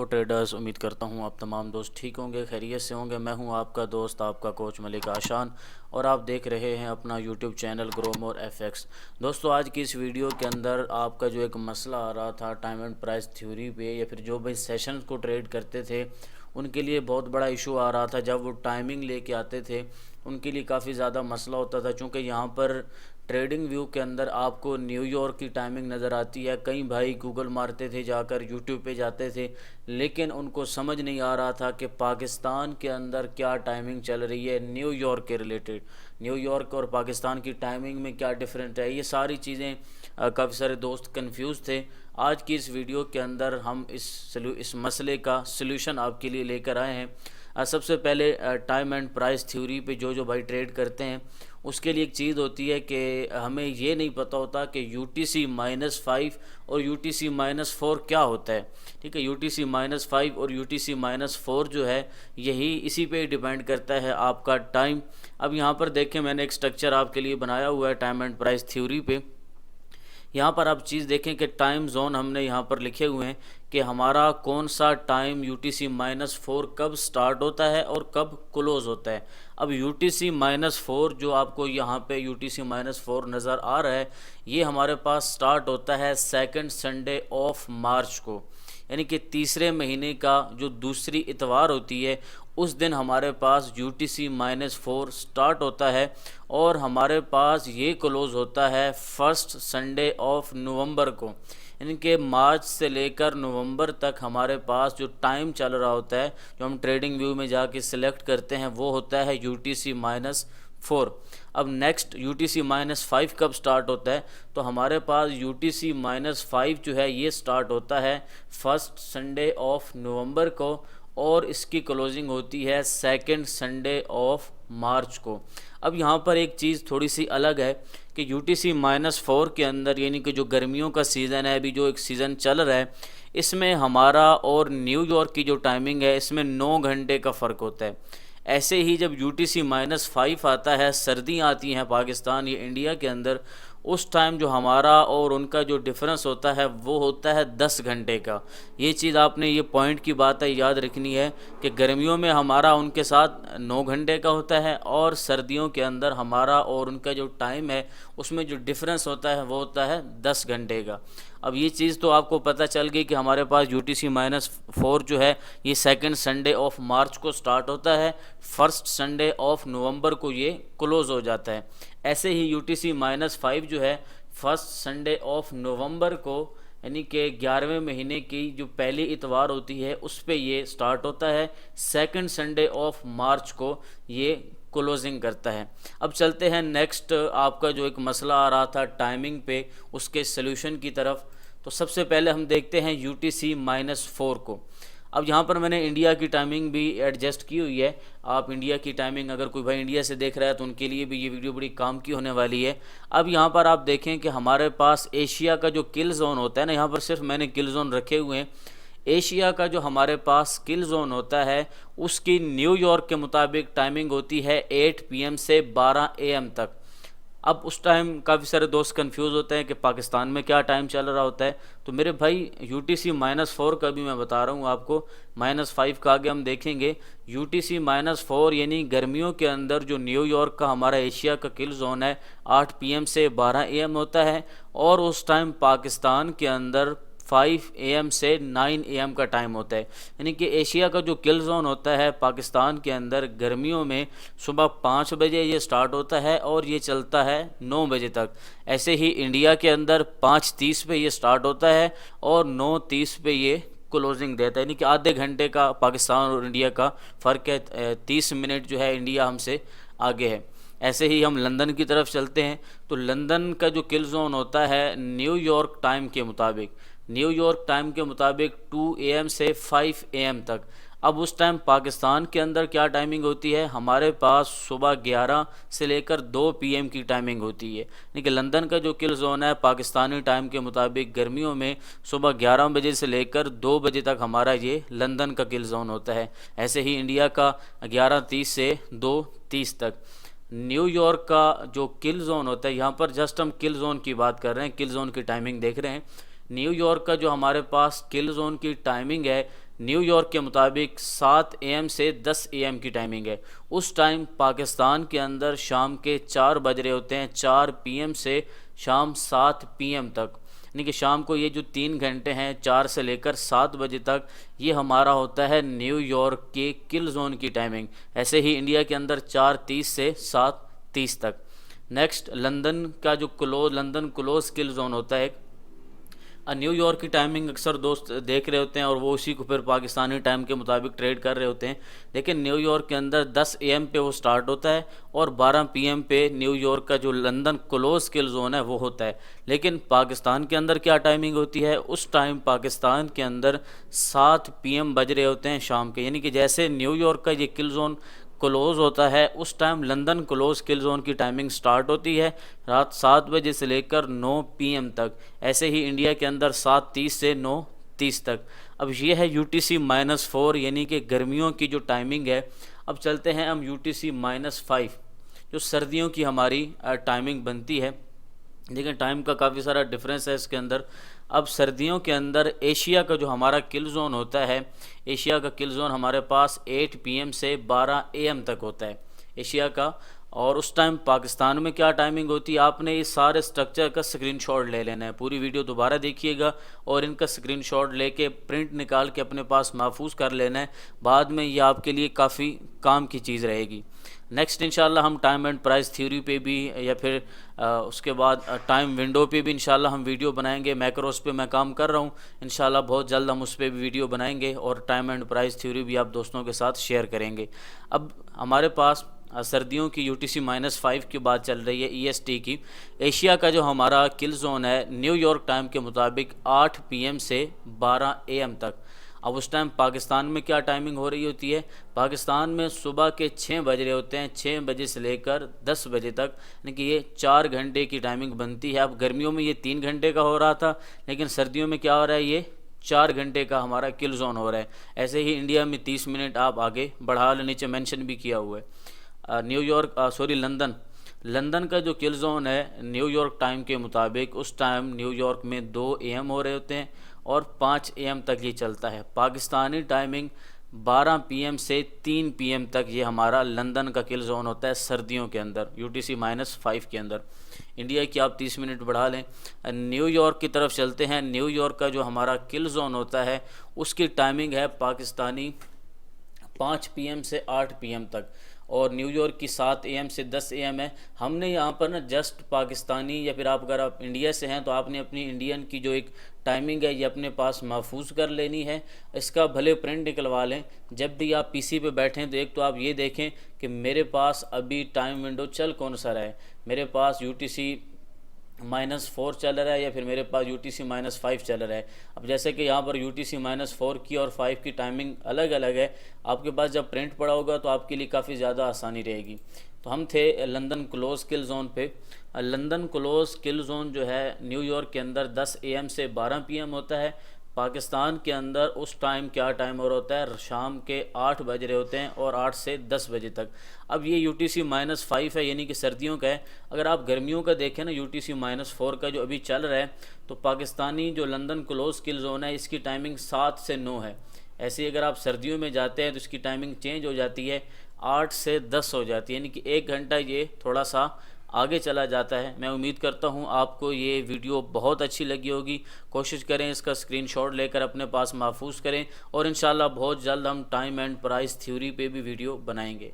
Traders. उम्मीद करता हूँ आप तमाम दोस्त ठीक होंगे, खैरियत से होंगे। मैं हूँ आपका दोस्त, आपका कोच मलिक आशान, और आप देख रहे हैं अपना YouTube channel grow more FX. दोस्तों, आज की इस वीडियो के अंदर आपका जो एक मसला आ रहा था टाइम एंड प्राइस थ्योरी पे, या फिर जो भाई सेशंस को ट्रेड करते थे उनके लिए बहुत बड़ा इशू आ रहा था। जब वो टाइमिंग लेके आते थे उनके लिए काफ़ी ज़्यादा मसला होता था, क्योंकि यहाँ पर ट्रेडिंग व्यू के अंदर आपको न्यूयॉर्क की टाइमिंग नज़र आती है। कई भाई गूगल मारते थे, जाकर यूट्यूब पे जाते थे, लेकिन उनको समझ नहीं आ रहा था कि पाकिस्तान के अंदर क्या टाइमिंग चल रही है न्यूयॉर्क के रिलेटेड। न्यूयॉर्क और पाकिस्तान की टाइमिंग में क्या डिफरेंट है, ये सारी चीज़ें काफ़ी सारे दोस्त कंफ्यूज थे। आज की इस वीडियो के अंदर हम इस मसले का सलूशन आपके लिए लेकर आए हैं। सबसे पहले टाइम एंड प्राइस थ्योरी पे जो भाई ट्रेड करते हैं उसके लिए एक चीज़ होती है कि हमें ये नहीं पता होता कि UTC-5 और UTC-4 क्या होता है। ठीक है, UTC-5 और UTC-4 जो है यही इसी पे डिपेंड करता है आपका टाइम। अब यहाँ पर देखें, मैंने एक स्ट्रक्चर आपके लिए बनाया हुआ है टाइम एंड प्राइस थ्योरी पे। यहाँ पर आप चीज़ देखें कि टाइम जोन हमने यहाँ पर लिखे हुए हैं कि हमारा कौन सा टाइम UTC-4 कब स्टार्ट होता है और कब क्लोज़ होता है। अब UTC-4 जो आपको यहाँ पे UTC-4 नज़र आ रहा है, ये हमारे पास स्टार्ट होता है सेकंड संडे ऑफ मार्च को, यानी कि तीसरे महीने का जो दूसरी इतवार होती है उस दिन हमारे पास UTC-4 स्टार्ट होता है, और हमारे पास ये क्लोज़ होता है फर्स्ट संडे ऑफ नवंबर को। यानी कि मार्च से लेकर नवंबर तक हमारे पास जो टाइम चल रहा होता है, जो हम ट्रेडिंग व्यू में जाके सिलेक्ट करते हैं, वो होता है UTC-4। अब नेक्स्ट UTC-5 कब स्टार्ट होता है, तो हमारे पास UTC-5 जो है ये स्टार्ट होता है फर्स्ट संडे ऑफ नवंबर को, और इसकी क्लोजिंग होती है सेकंड संडे ऑफ मार्च को। अब यहाँ पर एक चीज़ थोड़ी सी अलग है कि UTC-4 के अंदर, यानी कि जो गर्मियों का सीज़न है, अभी जो एक सीज़न चल रहा है, इसमें हमारा और न्यूयॉर्क की जो टाइमिंग है इसमें 9 घंटे का फ़र्क होता है। ऐसे ही जब UTC-5 आता है, सर्दियाँ आती हैं पाकिस्तान या इंडिया के अंदर, उस टाइम जो हमारा और उनका जो डिफरेंस होता है वो होता है 10 घंटे का। ये चीज़ आपने, ये पॉइंट की बात है, याद रखनी है कि गर्मियों में हमारा उनके साथ 9 घंटे का होता है, और सर्दियों के अंदर हमारा और उनका जो टाइम है उसमें जो डिफरेंस होता है वो होता है 10 घंटे का। अब ये चीज़ तो आपको पता चल गई कि हमारे पास UTC-4 जो है ये सेकंड संडे ऑफ मार्च को स्टार्ट होता है, फर्स्ट संडे ऑफ नवंबर को ये क्लोज़ हो जाता है। ऐसे ही UTC-5 जो है फर्स्ट संडे ऑफ नवंबर को, यानी कि 11वें महीने की जो पहली इतवार होती है उस पे ये स्टार्ट होता है, सेकंड संडे ऑफ मार्च को ये क्लोजिंग करता है। अब चलते हैं नेक्स्ट, आपका जो एक मसला आ रहा था टाइमिंग पे, उसके सलूशन की तरफ। तो सबसे पहले हम देखते हैं UTC-4 को। अब यहाँ पर मैंने इंडिया की टाइमिंग भी एडजस्ट की हुई है। आप इंडिया की टाइमिंग, अगर कोई भाई इंडिया से देख रहा है तो उनके लिए भी ये वीडियो बड़ी काम की होने वाली है। अब यहाँ पर आप देखें कि हमारे पास एशिया का जो किल जोन होता है ना, यहाँ पर सिर्फ मैंने किल जोन रखे हुए हैं। एशिया का जो हमारे पास किल जोन होता है उसकी न्यूयॉर्क के मुताबिक टाइमिंग होती है 8 PM से 12 AM तक। अब उस टाइम काफ़ी सारे दोस्त कंफ्यूज होते हैं कि पाकिस्तान में क्या टाइम चल रहा होता है। तो मेरे भाई UTC-4 का भी मैं बता रहा हूँ आपको, -5 का आगे हम देखेंगे। UTC-4 यानी गर्मियों के अंदर जो न्यूयॉर्क का हमारा एशिया का किल जोन है 8 PM से 12 AM होता है, और उस टाइम पाकिस्तान के अंदर 5 AM से 9 AM का टाइम होता है। यानी कि एशिया का जो किल जोन होता है पाकिस्तान के अंदर गर्मियों में सुबह 5 बजे ये स्टार्ट होता है और ये चलता है 9 बजे तक। ऐसे ही इंडिया के अंदर 5:30 पे ये स्टार्ट होता है और 9:30 पे ये क्लोजिंग देता है, यानी कि आधे घंटे का पाकिस्तान और इंडिया का फ़र्क है। 30 मिनट जो है इंडिया हमसे आगे है। ऐसे ही हम लंदन की तरफ चलते हैं, तो लंदन का जो किल जोन होता है न्यूयॉर्क टाइम के मुताबिक, 2 AM से 5 AM तक। अब उस टाइम पाकिस्तान के अंदर क्या टाइमिंग होती है, हमारे पास सुबह 11 से लेकर 2 PM की टाइमिंग होती है। यानी कि लंदन का जो किल जोन है पाकिस्तानी टाइम के मुताबिक गर्मियों में सुबह 11 बजे से लेकर 2 बजे तक हमारा ये लंदन का किल जोन होता है। ऐसे ही इंडिया का 11:30 से 2:30 तक। न्यूयॉर्क का जो किल जोन होता है, यहाँ पर जस्ट हम किल जोन की बात कर रहे हैं, किल जोन की टाइमिंग देख रहे हैं। न्यूयॉर्क का जो हमारे पास किल जोन की टाइमिंग है न्यूयॉर्क के मुताबिक 7 AM से 10 AM की टाइमिंग है। उस टाइम पाकिस्तान के अंदर शाम के 4 बज रहे होते हैं, 4 PM से शाम 7 PM तक, यानी कि शाम को ये जो 3 घंटे हैं 4 से लेकर 7 बजे तक, ये हमारा होता है न्यूयॉर्क के किल जोन की टाइमिंग। ऐसे ही इंडिया के अंदर 4:30 से 7:30 तक। नेक्स्ट लंदन का जो लंदन क्लोज किल जोन होता है। न्यूयॉर्क की टाइमिंग अक्सर दोस्त देख रहे होते हैं और वो उसी को फिर पाकिस्तानी टाइम के मुताबिक ट्रेड कर रहे होते हैं, लेकिन न्यूयॉर्क के अंदर 10 AM पे वो स्टार्ट होता है और 12 PM पे न्यूयॉर्क का जो लंदन क्लोज किल जोन है वो होता है। लेकिन पाकिस्तान के अंदर क्या टाइमिंग होती है, उस टाइम पाकिस्तान के अंदर 7 PM बज रहे होते हैं शाम के, यानी कि जैसे न्यूयॉर्क का ये किल जोन क्लोज़ होता है उस टाइम लंदन क्लोज़ किल जोन की टाइमिंग स्टार्ट होती है रात 7 बजे से लेकर 9 PM तक। ऐसे ही इंडिया के अंदर 7:30 से 9:30 तक। अब ये है UTC-4 यानी कि गर्मियों की जो टाइमिंग है। अब चलते हैं हम UTC-5 जो सर्दियों की हमारी टाइमिंग बनती है। लेकिन टाइम का काफ़ी सारा डिफरेंस है इसके अंदर। अब सर्दियों के अंदर एशिया का जो हमारा किल जोन होता है, एशिया का किल जोन हमारे पास 8 PM से 12 AM तक होता है एशिया का। और उस टाइम पाकिस्तान में क्या टाइमिंग होती है, आपने इस सारे स्ट्रक्चर का स्क्रीनशॉट ले लेना है। पूरी वीडियो दोबारा देखिएगा और इनका स्क्रीनशॉट लेके प्रिंट निकाल के अपने पास महफूज कर लेना है, बाद में ये आपके लिए काफ़ी काम की चीज़ रहेगी। नेक्स्ट इंशाल्लाह हम टाइम एंड प्राइस थ्योरी पे भी या फिर उसके बाद टाइम विंडो पे भी इंशाल्लाह हम वीडियो बनाएंगे। मैक्रोस पे मैं काम कर रहा हूँ, इंशाल्लाह बहुत जल्द हम उस पर भी वीडियो बनाएंगे और टाइम एंड प्राइस थ्योरी भी आप दोस्तों के साथ शेयर करेंगे। अब हमारे पास सर्दियों की UTC-5 की बात चल रही है EST की। एशिया का जो हमारा किल जोन है न्यूयॉर्क टाइम के मुताबिक 8 PM से 12 AM तक। अब उस टाइम पाकिस्तान में क्या टाइमिंग हो रही होती है, पाकिस्तान में सुबह के 6 बज रहे होते हैं, 6 बजे से लेकर 10 बजे तक, यानी कि ये 4 घंटे की टाइमिंग बनती है। अब गर्मियों में ये 3 घंटे का हो रहा था, लेकिन सर्दियों में क्या हो रहा है, ये 4 घंटे का हमारा किल जोन हो रहा है। ऐसे ही इंडिया में 30 मिनट आप आगे बढ़ा लें, नीचे मेंशन भी किया हुआ है। लंदन का जो किल जोन है न्यूयॉर्क टाइम के मुताबिक उस टाइम न्यूयॉर्क में 2 AM हो रहे होते हैं और 5 AM तक ये चलता है। पाकिस्तानी टाइमिंग 12 PM से 3 PM तक ये हमारा लंदन का किल जोन होता है सर्दियों के अंदर UTC-5 के अंदर। इंडिया की आप 30 मिनट बढ़ा लें। न्यूयॉर्क की तरफ चलते हैं। न्यूयॉर्क का जो हमारा किल जोन होता है उसकी टाइमिंग है पाकिस्तानी 5 PM से 8 PM तक और न्यूयॉर्क की 7 AM से 10 AM है। हमने यहाँ पर ना जस्ट पाकिस्तानी या फिर अगर आप इंडिया से हैं तो आपने अपनी इंडियन की जो एक टाइमिंग है ये अपने पास महफूज कर लेनी है। इसका भले प्रिंट निकलवा लें। जब भी आप PC पे बैठें तो एक तो आप ये देखें कि मेरे पास अभी टाइम विंडो चल कौन सा रहा है। मेरे पास UTC-4 चल रहा है या फिर मेरे पास UTC-5 चल रहा है। अब जैसे कि यहाँ पर UTC-4 की और 5 की टाइमिंग अलग अलग है। आपके पास जब प्रिंट पड़ा होगा तो आपके लिए काफ़ी ज़्यादा आसानी रहेगी। तो हम थे लंदन क्लोज किल जोन पे। लंदन क्लोज किल जोन जो है न्यूयॉर्क के अंदर 10 AM से 12 PM होता है। पाकिस्तान के अंदर उस टाइम क्या टाइम और होता है, शाम के 8 बज रहे होते हैं और 8 से 10 बजे तक। अब ये UTC-5 है यानी कि सर्दियों का है। अगर आप गर्मियों का देखें ना UTC-4 का जो अभी चल रहा है तो पाकिस्तानी जो लंदन क्लोज किल जोन है इसकी टाइमिंग 7 से 9 है। ऐसे ही अगर आप सर्दियों में जाते हैं तो इसकी टाइमिंग चेंज हो जाती है, 8 से 10 हो जाती है, यानी कि 1 घंटा ये थोड़ा सा आगे चला जाता है। मैं उम्मीद करता हूँ आपको ये वीडियो बहुत अच्छी लगी होगी। कोशिश करें इसका स्क्रीनशॉट लेकर अपने पास महफूज करें और इंशाल्लाह बहुत जल्द हम टाइम एंड प्राइस थ्योरी पे भी वीडियो बनाएंगे।